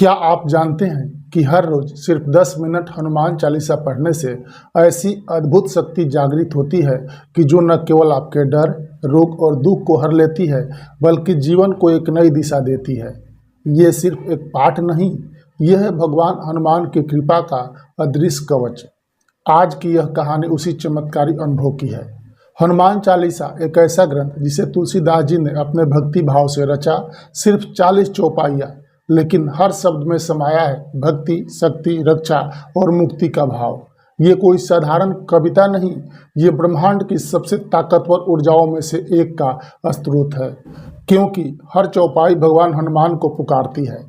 क्या आप जानते हैं कि हर रोज सिर्फ 10 मिनट हनुमान चालीसा पढ़ने से ऐसी अद्भुत शक्ति जागृत होती है कि जो न केवल आपके डर, रोग और दुख को हर लेती है, बल्कि जीवन को एक नई दिशा देती है। ये सिर्फ एक पाठ नहीं, यह है भगवान हनुमान की कृपा का अदृश्य कवच। आज की यह कहानी उसी चमत्कारी अनुभव की है। हनुमान चालीसा एक ऐसा ग्रंथ जिसे तुलसीदास जी ने अपने भक्ति भाव से रचा। सिर्फ 40 चौपाइयाँ, लेकिन हर शब्द में समाया है भक्ति, शक्ति, रक्षा और मुक्ति का भाव। ये कोई साधारण कविता नहीं, ये ब्रह्मांड की सबसे ताकतवर ऊर्जाओं में से एक का स्रोत है। क्योंकि हर चौपाई भगवान हनुमान को पुकारती है,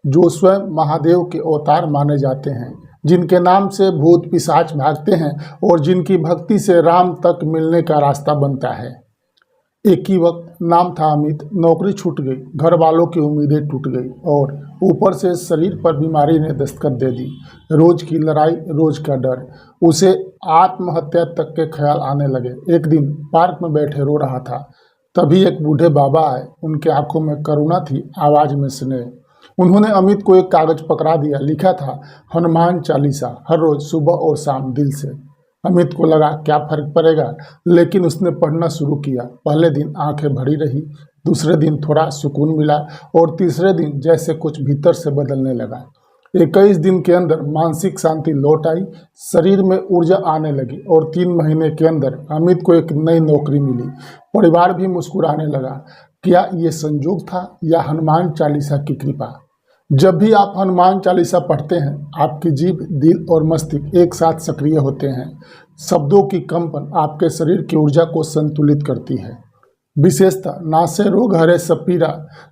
जो स्वयं महादेव के अवतार माने जाते हैं, जिनके नाम से भूत पिशाच भागते हैं और जिनकी भक्ति से राम तक मिलने का रास्ता बनता है। एक ही वक्त नाम था अमित, नौकरी छूट गई, घर वालों की उम्मीदें टूट गई और ऊपर से शरीर पर बीमारी ने दस्तक दे दी। रोज की लड़ाई, रोज का डर, उसे आत्महत्या तक के ख्याल आने लगे। एक दिन पार्क में बैठे रो रहा था, तभी एक बूढ़े बाबा आए। उनके आंखों में करुणा थी, आवाज में स्नेह। उन्होंने अमित को एक कागज पकड़ा दिया। लिखा था हनुमान चालीसा, हर रोज सुबह और शाम दिल से। अमित को लगा क्या फर्क पड़ेगा, लेकिन उसने पढ़ना शुरू किया। पहले दिन आंखें भरी रही, दूसरे दिन थोड़ा सुकून मिला और तीसरे दिन जैसे कुछ भीतर से बदलने लगा। 21 दिन के अंदर मानसिक शांति लौट आई, शरीर में ऊर्जा आने लगी और 3 महीने के अंदर अमित को एक नई नौकरी मिली। परिवार भी मुस्कुराने लगा। क्या ये संयोग था या हनुमान चालीसा की कृपा? जब भी आप हनुमान चालीसा पढ़ते हैं, आपकी जीभ, दिल और मस्तिष्क एक साथ सक्रिय होते हैं। शब्दों की कंपन आपके शरीर की ऊर्जा को संतुलित करती है। विशेषतः नासे रोग हरे सब पीरा,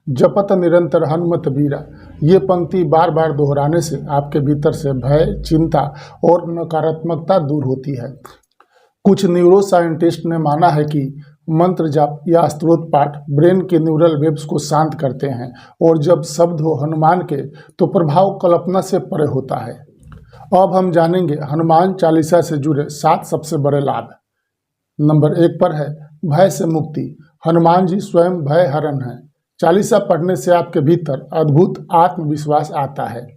जपत निरंतर हनुमत बीरा। ये पंक्ति बार बार दोहराने से आपके भीतर से भय, चिंता और नकारात्मकता दूर होती है। कुछ न्यूरो साइंटिस्ट ने माना है कि मंत्र जाप या स्तोत्र पाठ ब्रेन के न्यूरल वेब्स को शांत करते हैं और जब शब्द हो हनुमान के तो प्रभाव कल्पना से परे होता है। अब हम जानेंगे हनुमान चालीसा से जुड़े 7 सबसे बड़े लाभ। नंबर 1 पर है भय से मुक्ति। हनुमान जी स्वयं भय हरण हैं। चालीसा पढ़ने से आपके भीतर अद्भुत आत्मविश्वास आता है।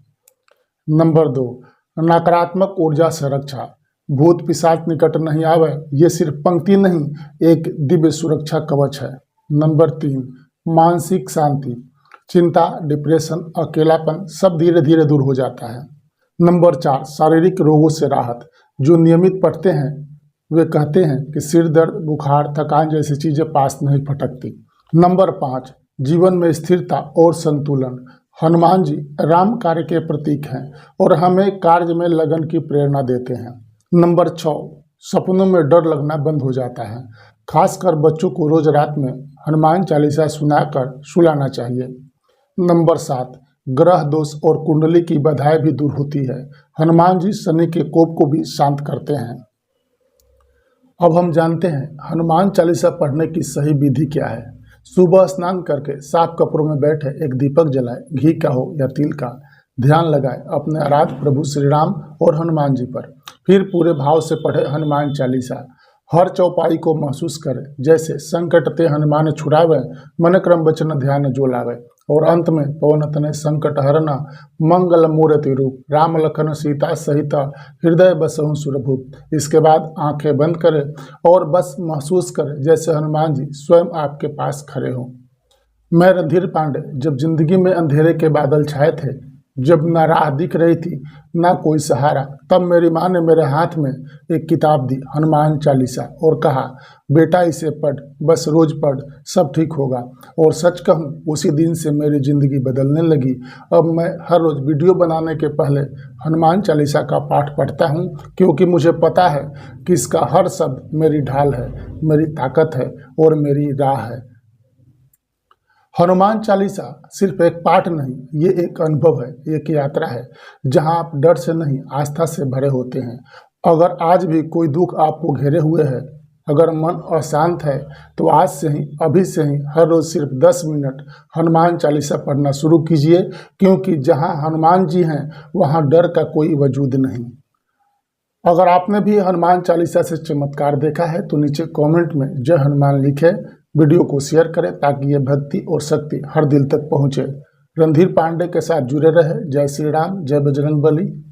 नंबर 2, नकारात्मक ऊर्जा से रक्षा। भूत पिशाच निकट नहीं आवे, ये सिर्फ पंक्ति नहीं, एक दिव्य सुरक्षा कवच है। नंबर 3, मानसिक शांति। चिंता, डिप्रेशन, अकेलापन सब धीरे धीरे दूर हो जाता है। नंबर 4, शारीरिक रोगों से राहत। जो नियमित पढ़ते हैं वे कहते हैं कि सिर दर्द, बुखार, थकान जैसी चीजें पास नहीं फटकती। नंबर 5, जीवन में स्थिरता और संतुलन। हनुमान जी राम कार्य के प्रतीक हैं और हमें कार्य में लगन की प्रेरणा देते हैं। नंबर 6, सपनों में डर लगना बंद हो जाता है। खासकर बच्चों को रोज रात में हनुमान चालीसा सुनाकर सुलाना चाहिए। नंबर 7, ग्रह दोष और कुंडली की बाधाएं भी दूर होती है। हनुमान जी शनि के कोप को भी शांत करते हैं। अब हम जानते हैं हनुमान चालीसा पढ़ने की सही विधि क्या है। सुबह स्नान करके साफ कपड़ों में बैठे एक दीपक जलाए, घी का हो या तिल का। ध्यान लगाए अपने आराध्य प्रभु श्री राम और हनुमान जी पर। फिर पूरे भाव से पढ़े हनुमान चालीसा। हर चौपाई को महसूस करें जैसे संकट ते हनुमान छुड़ावे, मन क्रम वचन ध्यान जो लावे। और अंत में पवन तनय संकट हरना, मंगल मूर्ति रूप, राम लखन सीता सहित, हृदय बसहु सुरभूप। इसके बाद आंखें बंद करें और बस महसूस करें जैसे हनुमान जी स्वयं आपके पास खड़े हों। मैं रणधीर पांडे, जब जिंदगी में अंधेरे के बादल छाए थे, जब ना राह दिख रही थी ना कोई सहारा, तब मेरी माँ ने मेरे हाथ में एक किताब दी, हनुमान चालीसा, और कहा बेटा इसे पढ़, बस रोज पढ़, सब ठीक होगा। और सच कहूँ उसी दिन से मेरी ज़िंदगी बदलने लगी। अब मैं हर रोज़ वीडियो बनाने के पहले हनुमान चालीसा का पाठ पढ़ता हूँ, क्योंकि मुझे पता है कि इसका हर शब्द मेरी ढाल है, मेरी ताकत है और मेरी राह है। हनुमान चालीसा सिर्फ एक पाठ नहीं, ये एक अनुभव है, एक यात्रा है जहां आप डर से नहीं आस्था से भरे होते हैं। अगर आज भी कोई दुख आपको घेरे हुए है, अगर मन अशांत है, तो आज से ही, अभी से ही हर रोज सिर्फ 10 मिनट हनुमान चालीसा पढ़ना शुरू कीजिए। क्योंकि जहां हनुमान जी हैं वहां डर का कोई वजूद नहीं। अगर आपने भी हनुमान चालीसा से चमत्कार देखा है तो नीचे कमेंट में जय हनुमान लिखें। वीडियो को शेयर करें ताकि ये भक्ति और शक्ति हर दिल तक पहुँचे। रणधीर पांडे के साथ जुड़े रहे। जय श्री राम, जय बजरंग बली।